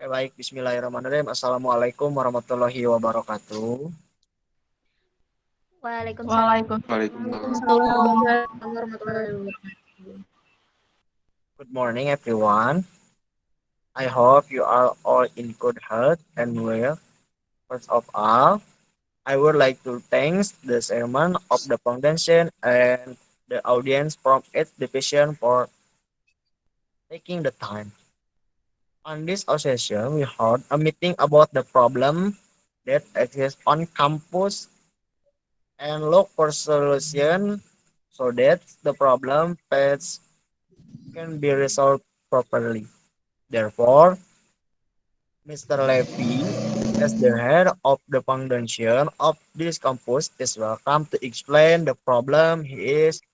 Baik, bismillahirrahmanirrahim. Assalamualaikum warahmatullahi wabarakatuh. Waalaikumsalam Waalaikumsalam. warahmatullahi wabarakatuh. Good morning, everyone. I hope you are all in good health and well. First of all, I would like to thank the chairman of the foundation and the audience from its division for taking the time. On this session, we had a meeting about the problem that exists on campus and look for solution so that the problem faced can be resolved properly. Therefore, Mr. Levy, as the head of the foundation of this campus, is welcome to explain the problem he is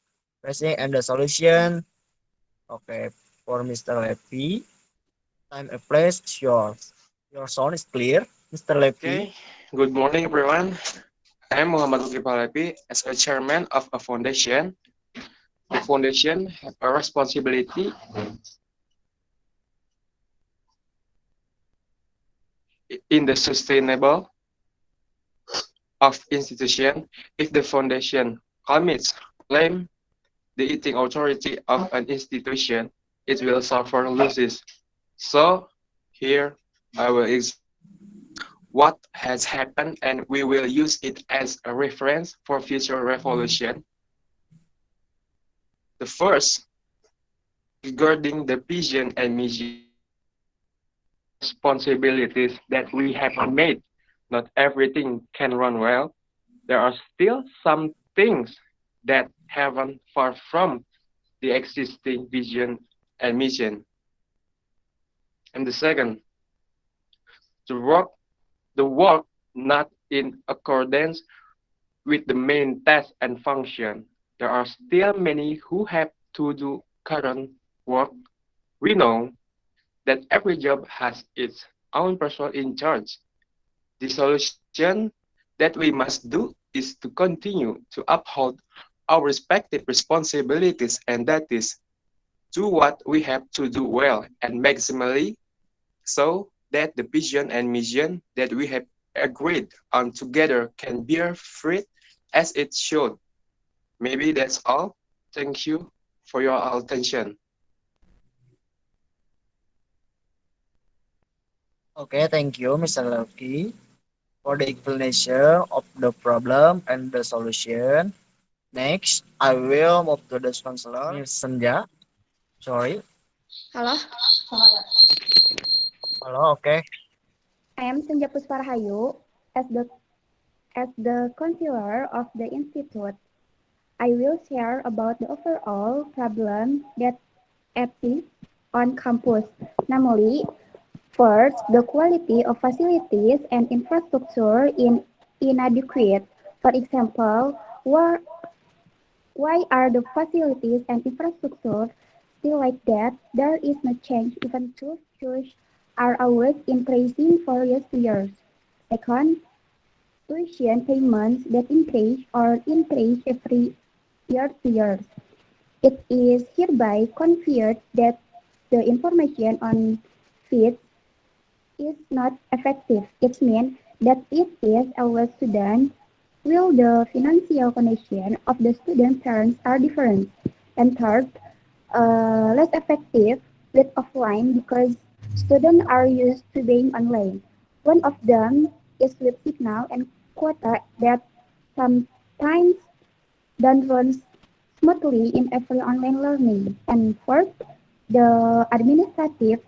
facing and the solution. Okay, for Mr. Levy, time and place is yours. Your sound is clear, Mr. Levy. Okay, good morning everyone. I am Muhammad Lutfi Palepi as a chairman of a foundation. The foundation has a responsibility in the sustainable of institution. If the foundation commits claim the eating authority of an institution, it will suffer losses. So here I will what has happened and we will use it as a reference for future revolution. The first, regarding the vision and mission responsibilities that we have made, not everything can run well. There are still some things that haven't far from the existing vision and mission. And the second, the work, the work not in accordance with the main task and function. There are still many who have to do current work. We know that every job has its own person in charge. The solution that we must do is to continue to uphold our respective responsibilities, and that is do what we have to do well and maximally so that the vision and mission that we have agreed on together can bear fruit as it should. Maybe that's all. Thank you for your attention. Okay, thank you, Mr. Levy, for the explanation of the problem and the solution. Next, I will move to the counselor, Miss Senja. Sorry. Halo, Hello, okay. I am Senja Pusparhayu. As the as the counselor of the institute, I will share about the overall problem that exists on campus. Namely, first, the quality of facilities and infrastructure in inadequate. For example, why are the facilities and infrastructure still like that? There is no change even though churches are always increasing for years. Second, tuition payments that increase every year. It is hereby confirmed that the information on fees is not effective. It means that it is our student will the financial condition of the student parents are different. And third, less effective with offline because students are used to being online. One of them is with Signal and Quota that sometimes don't run smoothly in every online learning. And fourth, the administrative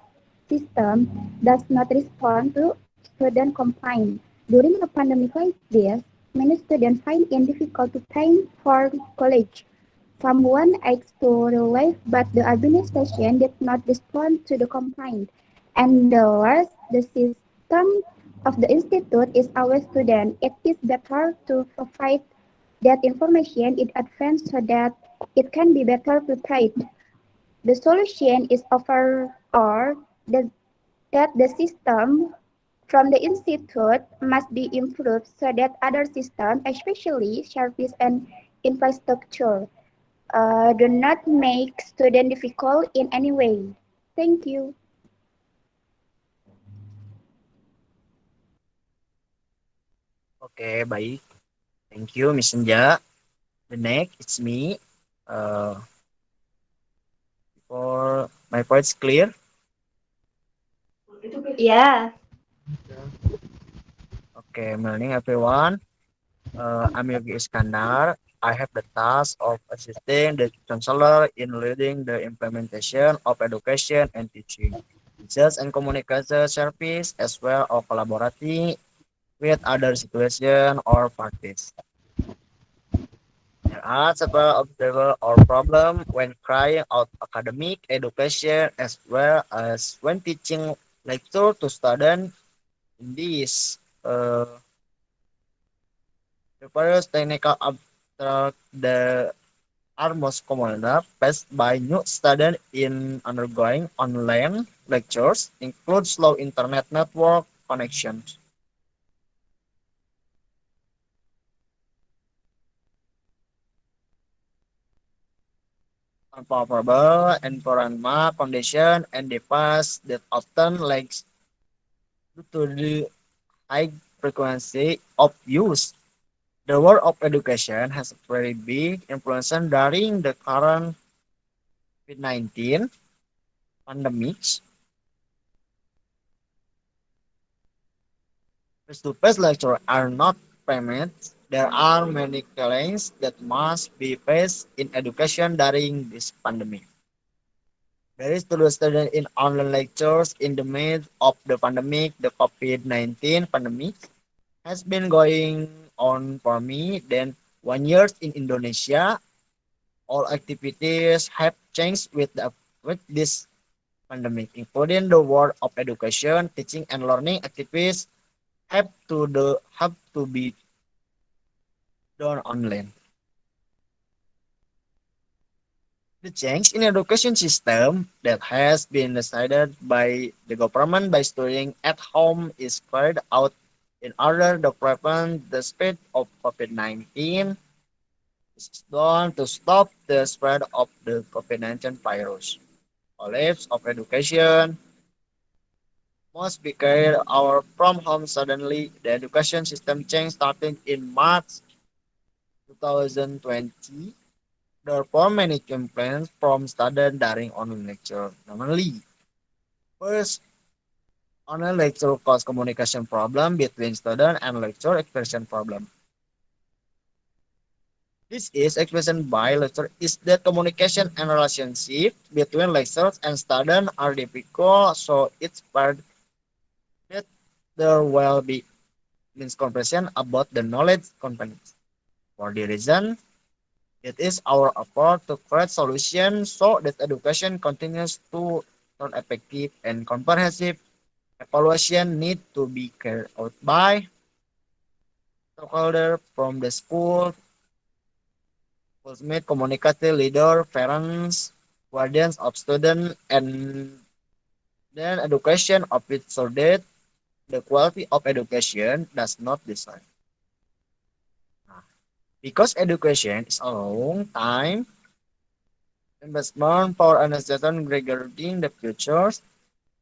system does not respond to student complaints. During a pandemic like this, many students find it difficult to pay for college. Someone asked to relieve, but the administration did not respond to the complaint. And the last, the system of the institute is our student. It is better to provide that information in advance so that it can be better prepared. The solution is overall the, that the system from the institute must be improved so that other systems, especially service and infrastructure, do not make student difficult in any way. Thank you. Oke, baik. Thank you, Miss Senja. The next, it's me. Uh, for my points clear. Yeah. Okay, morning everyone. I'm Yogi Iskandar. I have the task of assisting the counselor in leading the implementation of education and teaching, research and communication service, as well as collaborating with other situation or parties. There are several observable or problem when carrying out academic education as well as when teaching lecture to students in this. The various technical abstract the are most commonly faced by new students in undergoing online lectures include slow internet network connections, unfavorable environment condition, and device that often lags due to the high frequency of use. The world of education has a very big influence during the current COVID-19 pandemic. Face-to-face lectures are not permanent. There are many challenges that must be faced in education during this pandemic. There is to the student in online lectures in the midst of the pandemic. The COVID-19 pandemic has been going on for me than 1 year in Indonesia. All activities have changed with this pandemic, including the world of education, teaching and learning activities have to be done online. The change in education system that has been decided by the government by studying at home is carried out in order to prevent the spread of COVID-19. This is done to stop the spread of the COVID-19 virus. Collapse of education must be carried out from home suddenly. The education system change starting in March 2020. Therefore, many complaints from students during online lecture. Normally, first, online lecture cause communication problem between student and lecture expression problem. This is expression by lecture is that communication and relationship between lecturers and student are difficult, so it's part that there will be miscomprehension about the knowledge content. For the reason, it is our effort to create solutions so that education continues to turn effective and comprehensive. Evaluation need to be carried out by stakeholders from the school, ultimate communicative leader, parents, guardians of students, and then education of it so that the quality of education does not decide. Because education is a long time investment for an institution regarding the futures,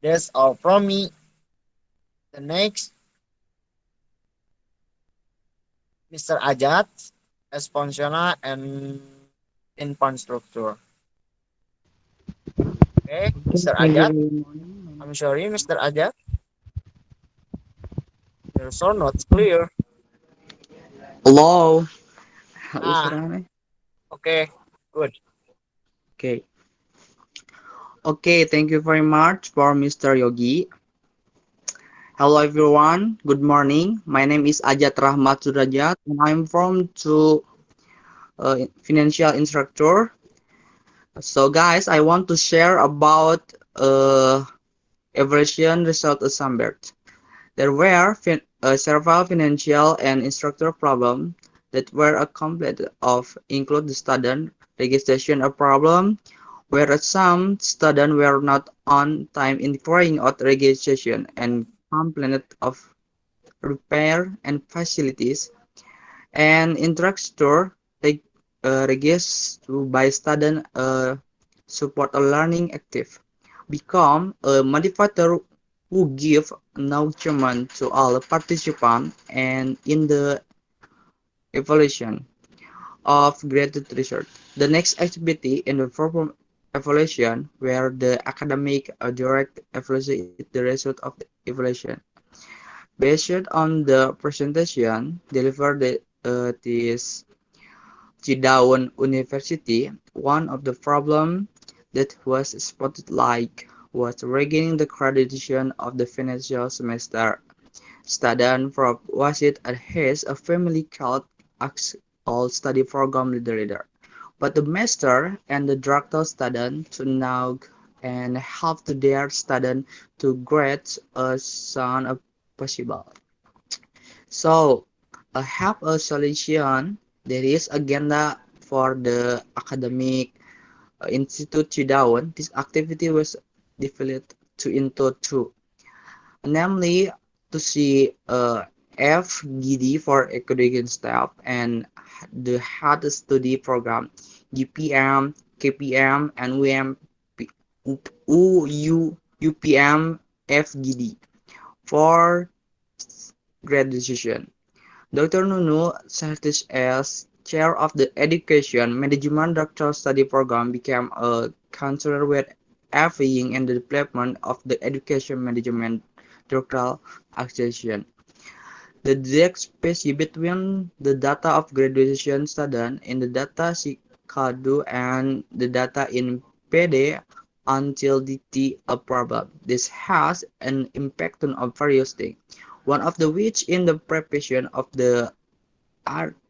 that's all from me. The next, Mr. Ajat, as functional and infrastructure. Okay, Okay, Mr. thank you Ajat. very much. I'm sorry, Mr. Ajat. Your sound not clear. Hello. Halo, Ah, suara mana? okay, good. Okay. Okay, thank you very much for Mr. Yogi. Hello everyone. Good morning. My name is Ajat Rahmat Sudrajat and I'm from to financial instructor. So guys, I want to share about evaluation result assembly. There were several financial and instructor problems that were accomplished of include the student registration of problem, whereas some students were not on time in carrying out registration and complained of repair and facilities, and instructor registered by student support a learning active become a motivator who give acknowledgement to all participants and in the evaluation of graded research. The next activity in the form evaluation where the academic direct evaluation is the result of the evaluation. Based on the presentation delivered at this Chidawan University, one of the problems that was spotted like was regaining the accreditation of the financial semester. Student from Wasit has a family called all study program leader. But the master and the director student to know and help to their student to grade as soon as possible. So, have a solution. There is agenda for the academic Institute Chidawan. This activity was divided into two, namely to see FGD for education staff and the hard study program GPM, KPM, and UPM FGD for graduation. Dr. Nunu serves as chair of the Education Management Doctoral Study Program, became a counselor with FEing in the development of the Education Management Doctoral Association. The direct space between the data of graduation student in the data Sikadu and the data in PD until the a problem. This has an impact on various things. One of the which in the preparation of the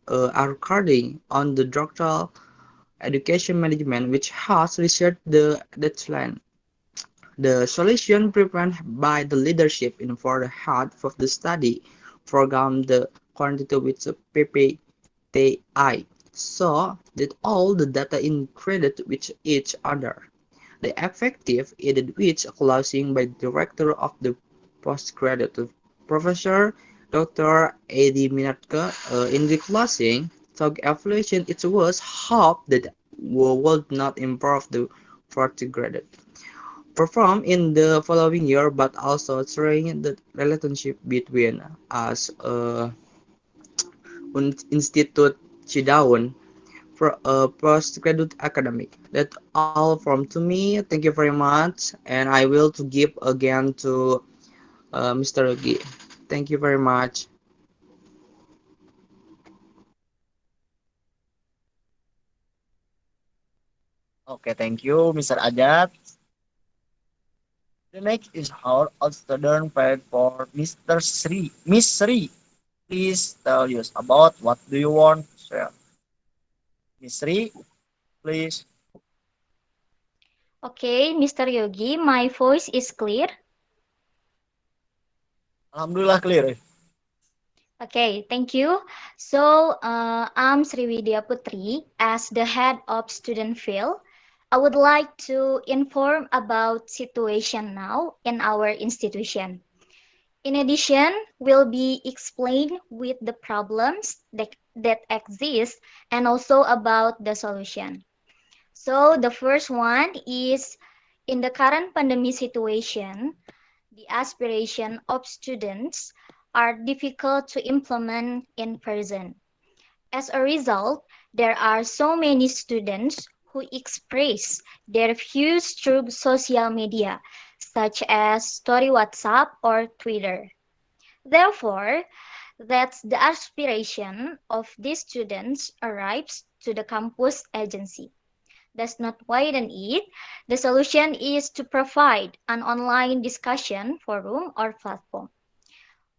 recording on the doctoral education management which has researched the deadline. The solution prepared by the leadership in for the heart of the study program the quantity with the PPTI so that all the data integrated with each other. The effective aided which closing by director of the postgraduate professor Dr. Edi Minatka in the closing talk evaluation it was hoped that would not improve the fourth graded perform in the following year but also strengthen the relationship between us Institute Chidaun for a postgraduate academic. That's all from to me. Thank you very much, and I will to give again to Mr. Yogi. Thank you very much. Okay, thank you, Mr. Ajat. The next is our student paid for Mr. Sri. Miss Sri, please tell us about what do you want to share. Miss Sri, please. Okay, Mr. Yogi, my voice is clear. Alhamdulillah clear. Okay, thank you. So, I'm Sriwidya Putri. As the head of student field, I would like to inform about situation now in our institution. In addition, will be explained with the problems that exist and also about the solution. So the first one is in the current pandemic situation, the aspiration of students are difficult to implement in person. As a result, there are so many students who express their views through social media, such as story WhatsApp or Twitter. Therefore, that's the aspiration of these students arrives to the campus agency. Does not widen it, the solution is to provide an online discussion forum or platform,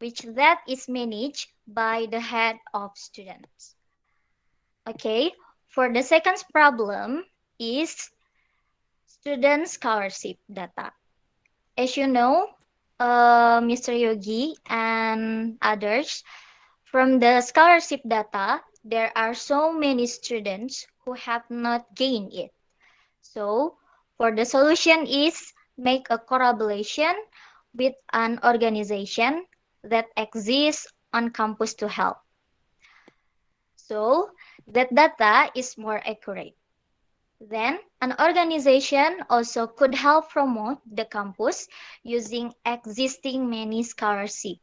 which that is managed by the head of students. Okay, for the second problem is student scholarship data. As you know, Mr. Yogi and others, from the scholarship data, there are so many students who have not gained it. So, for the solution is make a collaboration with an organization that exists on campus to help. So, that data is more accurate. Then, an organization also could help promote the campus using existing many scholarships,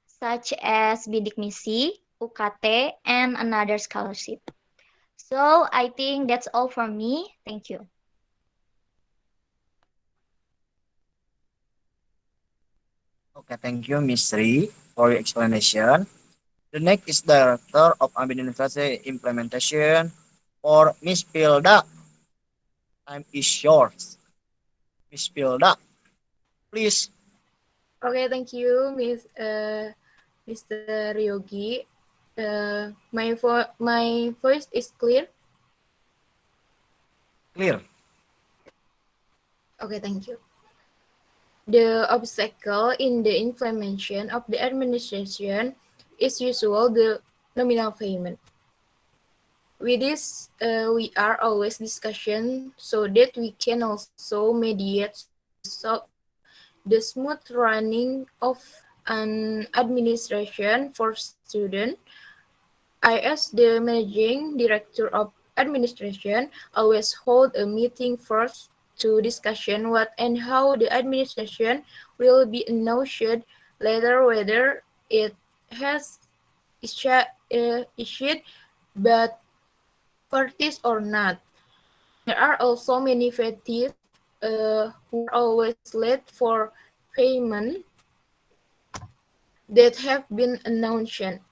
such as Bidik Misi, UKT, and another scholarship. So, I think that's all from me. Thank you. Okay, thank you, Miss Sri, for your explanation. The next is Director of Ambient University Implementation for Miss Pilda. Time is yours. Miss Pilda, please. Okay, thank you, Mr. Ryogi. My voice is clear. Clear. Okay, thank you. The obstacle in the implementation of the administration is usual the nominal payment. With this, we are always discussion so that we can also mediate the smooth running of an administration for student. I, as the managing director of administration, always hold a meeting first to discussion what and how the administration will be announced later whether it has issued but parties or not. There are also many parties who are always late for payment that have been announced.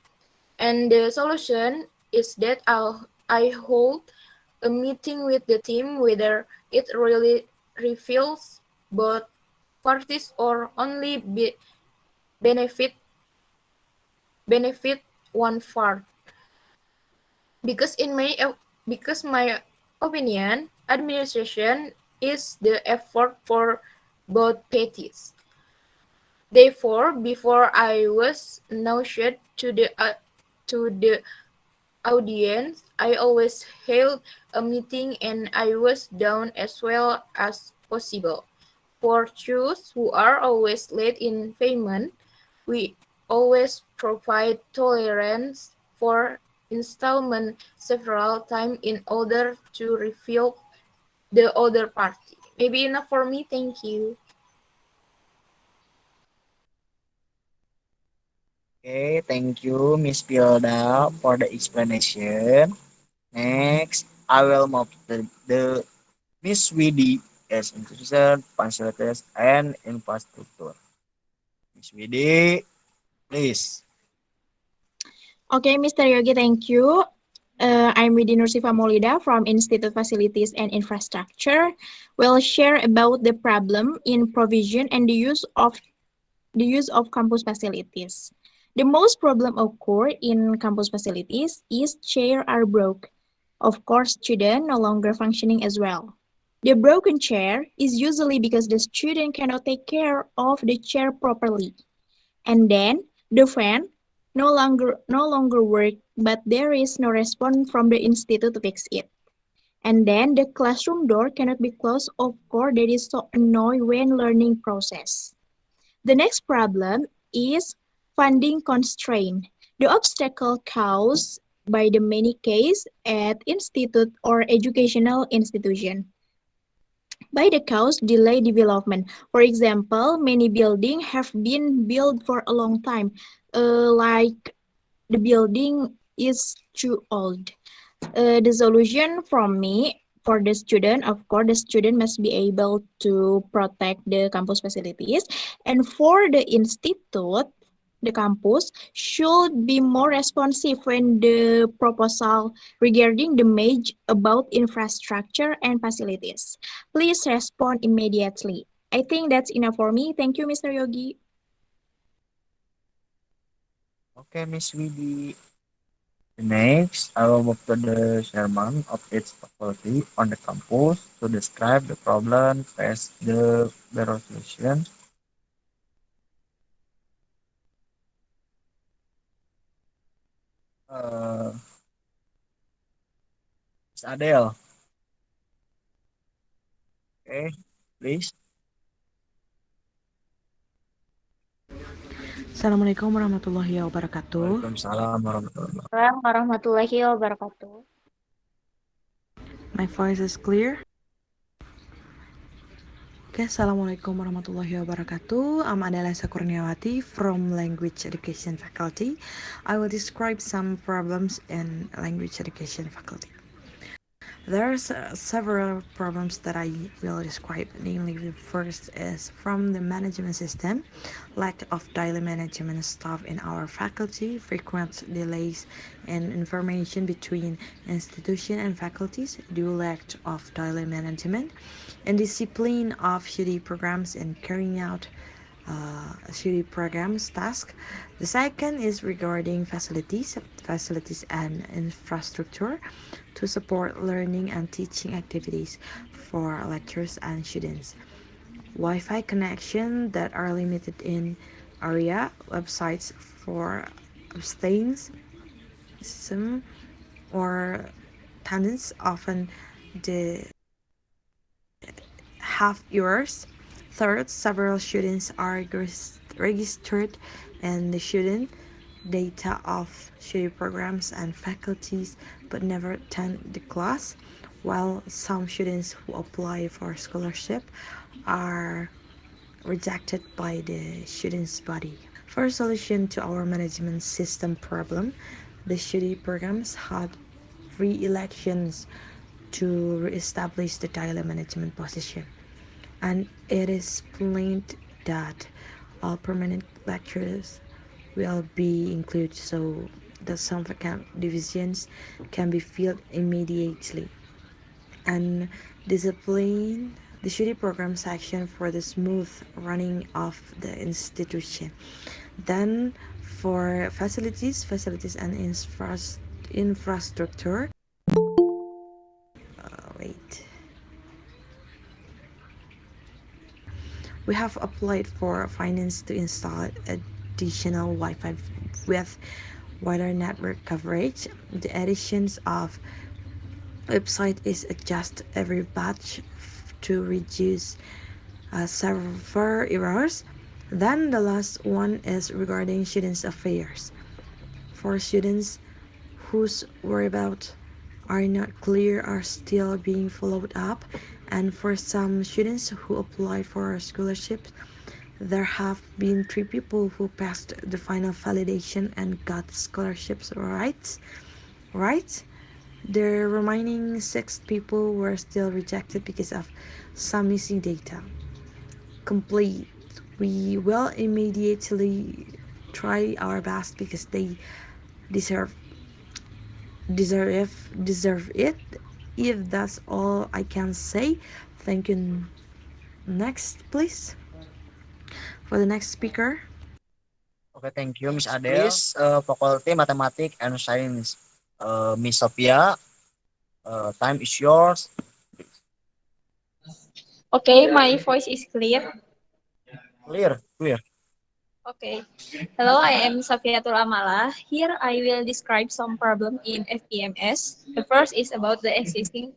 And the solution is that I hold a meeting with the team whether it really reveals both parties or only benefit one part. Because because my opinion, administration is the effort for both parties. Therefore, before I was announced to the audience, I always held a meeting and I was down as well as possible. For those who are always late in payment, we always provide tolerance for installment several times in order to refill the other party. Maybe enough for me. Thank you. Okay, thank you, Miss Pilda, for the explanation. Next, I will move to the Miss Widi as institution, facilities, and infrastructure. Miss Widi, please. Okay, Mr. Yogi, thank you. I'm Widi Nursifa Maulida from Institute Facilities and Infrastructure. We'll share about the problem in provision and the use of campus facilities. The most problem occur in campus facilities is chair are broke. Of course, student no longer functioning as well. The broken chair is usually because the student cannot take care of the chair properly. And then the fan no longer work, but there is no response from the institute to fix it. And then the classroom door cannot be closed. Of course, that is so annoying when learning process. The next problem is funding constraint. The obstacle caused by the many case at institute or educational institution by the cause delay development. For example, many buildings have been built for a long time, like the building is too old. The solution from me for the student, of course, the student must be able to protect the campus facilities. And for the institute, the campus should be more responsive when the proposal regarding the mage about infrastructure and facilities. Please respond immediately. I think that's enough for me. Thank you, Mr. Yogi. Okay, Miss Widi. Next, I will move to the chairman of its faculty on the campus to describe the problem, face the resolution. Miss Adele. Okay, please. Assalamualaikum warahmatullahi wabarakatuh. Waalaikumsalam warahmatullahi wabarakatuh. Assalamualaikum warahmatullahi wabarakatuh. My voice is clear. Okay, Assalamualaikum warahmatullahi wabarakatuh. I'm Adela Kurniawati from Language Education Faculty. I will describe some problems in Language Education Faculty. There are several problems that I will describe. Namely, the first is from the management system, lack of daily management staff in our faculty, frequent delays in information between institution and faculties due lack of daily management, and discipline of study programs and carrying out study programs task. The second is regarding facilities and infrastructure to support learning and teaching activities for lecturers and students. Wi-Fi connection that are limited in area, websites for abstains, some or tenants often the have errors. Third, several students are registered in the student data of study programs and faculties but never attend the class, while some students who apply for scholarship are rejected by the students' body. For a solution to our management system problem, the study programs had re-elections to re-establish the daily management position, and it is planned that all permanent lecturers will be included so that some vacant divisions can be filled immediately, and discipline the study program section for the smooth running of the institution. Then for facilities and infrastructure, wait. We have applied for finance to install additional Wi-Fi with wider network coverage. The additions of website is adjusted every batch to reduce server errors. Then the last one is regarding students' affairs. For students whose whereabouts are not clear are still being followed up, and for some students who apply for scholarships, there have been 3 people who passed the final validation and got scholarships right. The remaining 6 people were still rejected because of some missing data. Complete. We will immediately try our best because they deserve deserve it. If that's all I can say, thank you. Next, please, for the next speaker. Okay, thank you, Miss Adele. Please, Faculty Mathematics and Science, Miss Sophia, time is yours. Okay, my voice is clear. Clear. Okay. Hello, I am Safiatul Amala. Here I will describe some problem in FPMS. The first is about the existing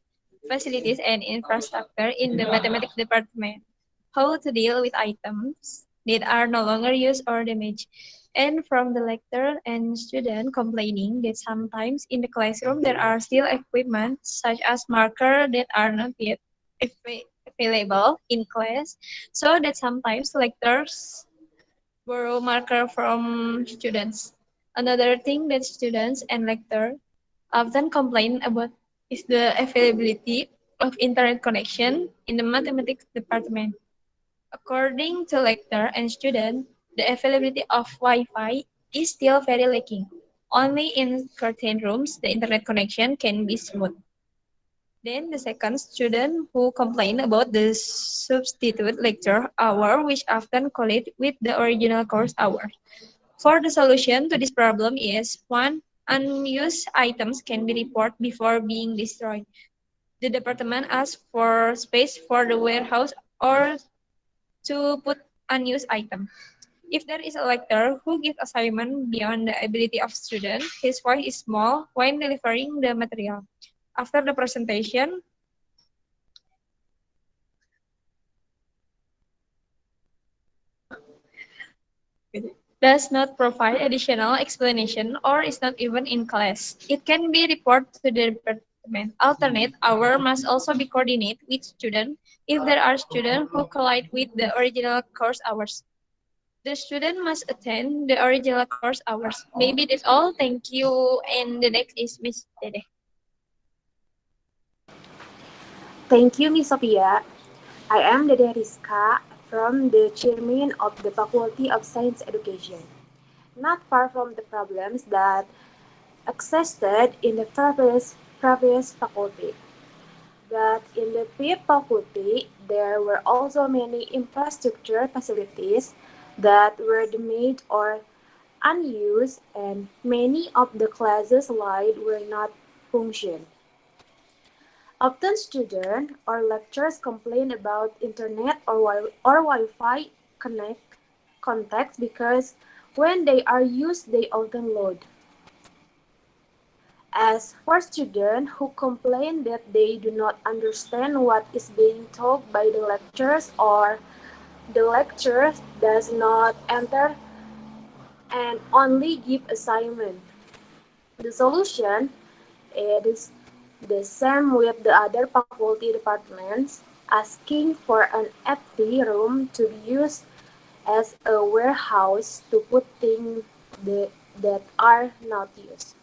facilities and infrastructure in the mathematics department. How to deal with items that are no longer used or damaged. And from the lecturer and student complaining that sometimes in the classroom there are still equipment such as marker that are not yet available in class, so that sometimes lecturers borrow marker from students. Another thing that students and lecturers often complain about is the availability of internet connection in the mathematics department. According to lecturer and student, the availability of Wi-Fi is still very lacking. Only in certain rooms the internet connection can be smooth. Then the second student who complained about the substitute lecture hour, which often collide with the original course hour. For the solution to this problem is one, unused items can be reported before being destroyed. The department asks for space for the warehouse or to put unused item. If there is a lecturer who gives assignment beyond the ability of student, his voice is small when delivering the material. After the presentation, does not provide additional explanation or is not even in class. It can be reported to the alternate hour must also be coordinated with students if there are students who collide with the original course hours. The student must attend the original course hours. Maybe that's all. Thank you. And the next is Miss Dede. Thank you, Miss Sophia. I am Dede Rizka from the chairman of the Faculty of Science Education. Not far from the problems that existed in the previous faculty, but in the PIP faculty, there were also many infrastructure facilities that were damaged or unused, and many of the classes slide were not function. Often students or lecturers complain about internet or Wi-Fi contacts because when they are used, they often load. As for students who complain that they do not understand what is being taught by the lecturers or the lecturer does not enter and only give assignment. The solution is the same with the other faculty departments, asking for an empty room to be used as a warehouse to put things that are not used.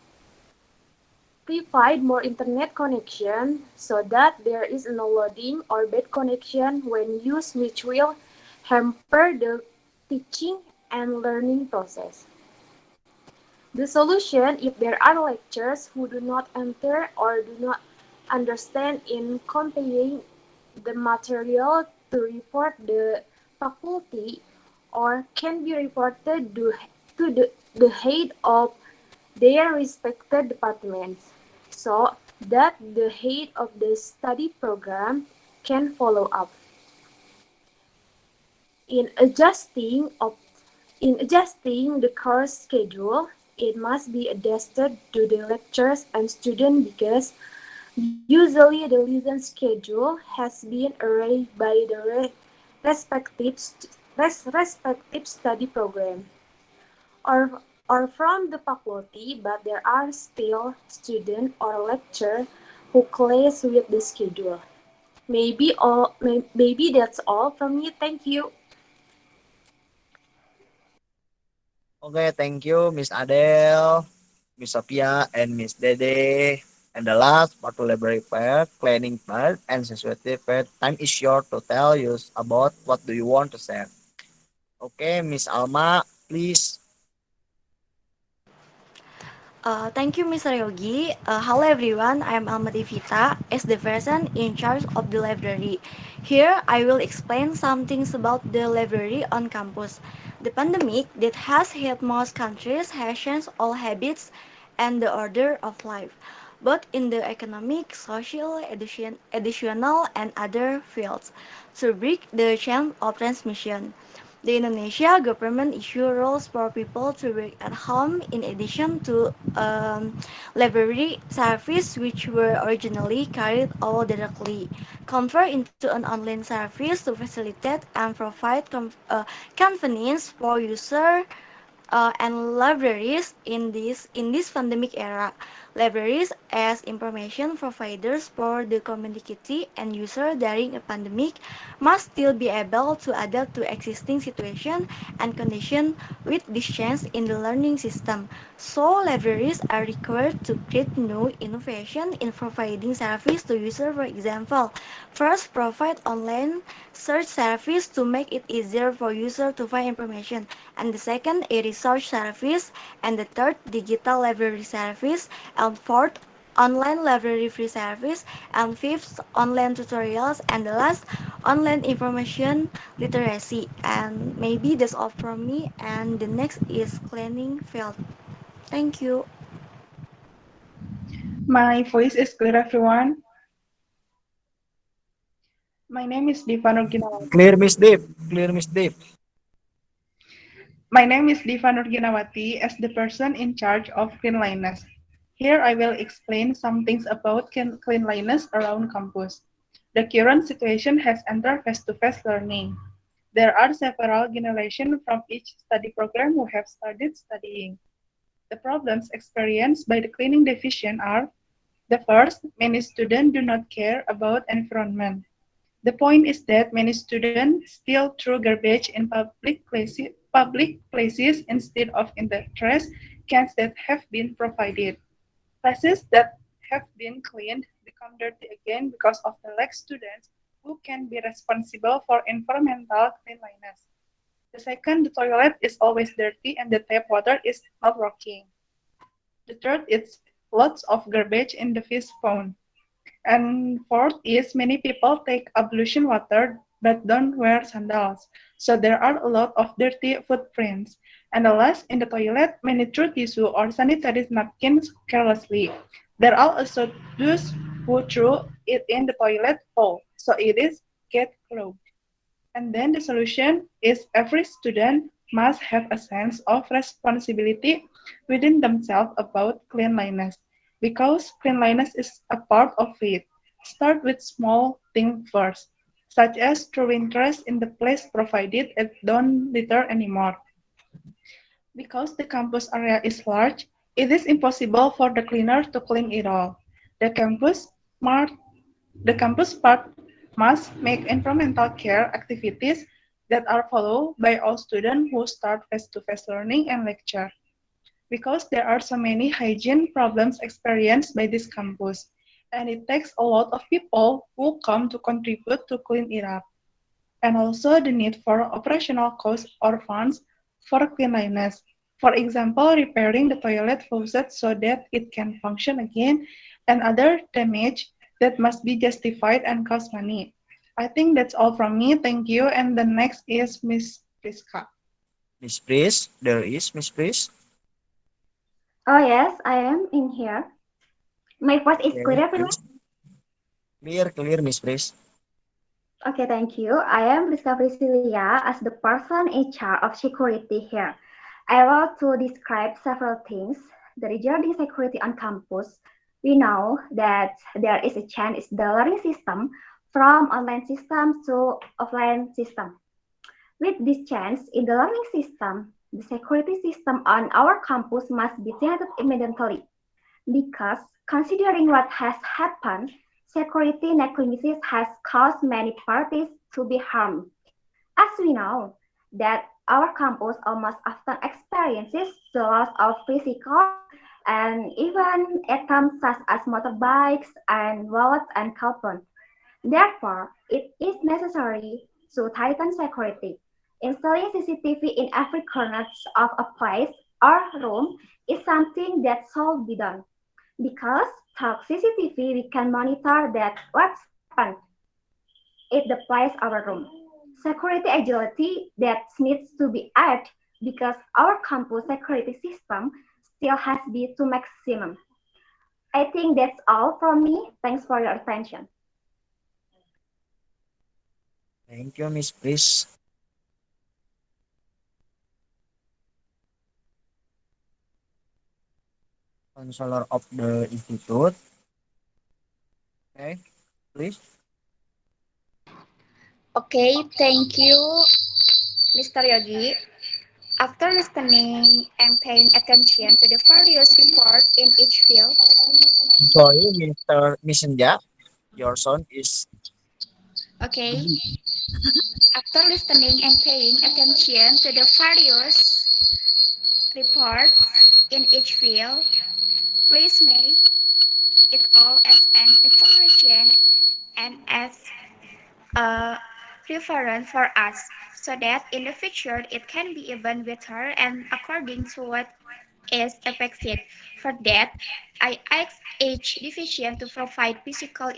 Provide more internet connection so that there is no loading or bad connection when used, which will hamper the teaching and learning process. The solution, if there are lecturers who do not enter or do not understand in conveying the material, to report the faculty or can be reported to the head of their respected departments so that the head of the study program can follow up. In adjusting of In adjusting the course schedule, it must be adjusted to the lecturers and students because usually the lesson schedule has been arranged by the respective study program or from the faculty, but there are still students or lecturers who clash with the schedule. Maybe that's all from me. Thank you. Okay, thank you, Miss Adele, Miss Sophia, and Miss Dede. And the last part to library part, cleaning part, and sensitive part. Time is short to tell you about what do you want to say. Okay, Miss Alma, please. Thank you, Mr. Yogi. Hello, everyone. I'm Alma Devita, as the person in charge of the library. Here, I will explain some things about the library on campus. The pandemic that has hit most countries has changed all habits and the order of life, both in the economic, social, educational, and other fields, to break the chain of transmission. The Indonesia government issue rules for people to work at home in addition to library service which were originally carried out directly, convert into an online service to facilitate and provide convenience for users and libraries in this pandemic era. Libraries as information providers for the community and user during a pandemic must still be able to adapt to existing situation and condition with this change in the learning system. So libraries are required to create new innovation in providing service to user. For example, first provide online search service to make it easier for user to find information, and the second a research service, and the third digital library service, and fourth online library free service, and fifth online tutorials, and the last online information literacy. And maybe that's all from me, and the next is cleaning field. Thank you. My voice is clear, everyone. My name is Diva Nurginawati. Clear, Miss Deep. Clear, Miss Deep. My name is Diva Nurginawati as the person in charge of cleanliness. Here I will explain some things about cleanliness around campus. The current situation has entered face-to-face learning. There are several generations from each study program who have started studying. The problems experienced by the cleaning division are The first, many students do not care about environment. The point is that many students still throw garbage in public places instead of in the trash cans that have been provided. Places that have been cleaned become dirty again because of the lack students who can be responsible for environmental cleanliness. The second, the toilet is always dirty and the tap water is not working. The third is lots of garbage in the fish pond. And fourth is many people take ablution water but don't wear sandals. So there are a lot of dirty footprints. And the last, in the toilet, many throw tissue or sanitary napkins carelessly. There are also those who throw it in the toilet bowl, so it is get clogged. And then the solution is every student must have a sense of responsibility within themselves about cleanliness, because cleanliness is a part of it. Start with small things first, such as throwing trash in the place provided and don't litter anymore. Because the campus area is large, it is impossible for the cleaner to clean it all. The campus mar- the campus part must make environmental care activities that are followed by all students who start face-to-face learning and lecture. Because there are so many hygiene problems experienced by this campus, and it takes a lot of people who come to contribute to clean it up, and also the need for operational costs or funds for cleanliness. For example, repairing the toilet faucet so that it can function again, and other damage that must be justified and cost money. I think that's all from me. Thank you. And the next is Miss Priska. Miss Pris, there is Miss Pris. Oh yes, I am in here. My voice is Okay, clear, everyone? please. Clear, Miss Pris. Okay, thank you. I am Rizka Priscilia as the person in charge of security here. I want to describe several things regarding security on campus. We know that there is a change in the learning system from online system to offline system. With this change in the learning system, the security system on our campus must be treated immediately because considering what has happened, security negligences has caused many parties to be harmed. As we know that our campus almost often experiences the loss of physical and even items such as motorbikes and wallets and cell phones. Therefore, it is necessary to tighten security. Installing CCTV in every corner of a place or room is something that should be done. Because through CCTV, we can monitor that what's happened in the place our room. Security agility that needs to be added because our campus security system still has be to maximum. I think that's all from me. Thanks for your attention. Thank you, Miss Pris. Counselor of the institute. Okay, please. Okay, thank you, Mr. Yogi. After listening and paying attention to the various reports in each field, Sorry, Mr. Missenja. Your son is okay, after listening and paying attention to the various reports in each field, please make it all as an evaluation and as a reference for us so that in the future it can be even better and according to what is expected. For that, I ask each division to provide physical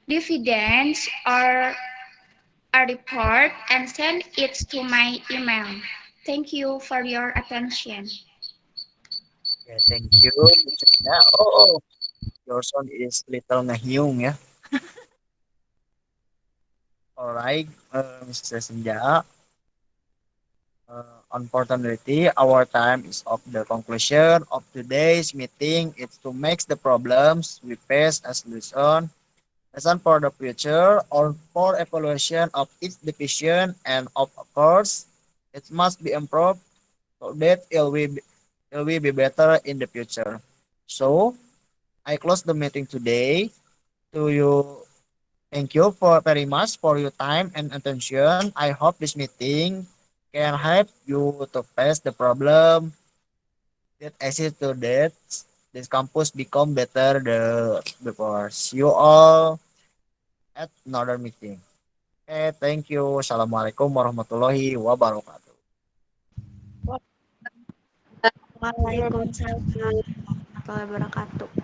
dividends or a report and send it to my email. Thank you for your attention. okay. Thank you, Missenja. Oh, your son is little Nahyung ya. Alright, Mr. Senja. Unfortunately, our time is of the conclusion of today's meeting. It's to make the problems we face as lesson for the future or for evaluation of each division, and of course, it must be improved so that it will be better in the future. So I close the meeting today. To you, thank you for very much for your time and attention. I hope this meeting can help you to face the problem that exist to that this campus become better before. See you all at another meeting. Okay, thank you. Assalamualaikum warahmatullahi wabarakatuh. Waalaikumsalam warahmatullahi wabarakatuh.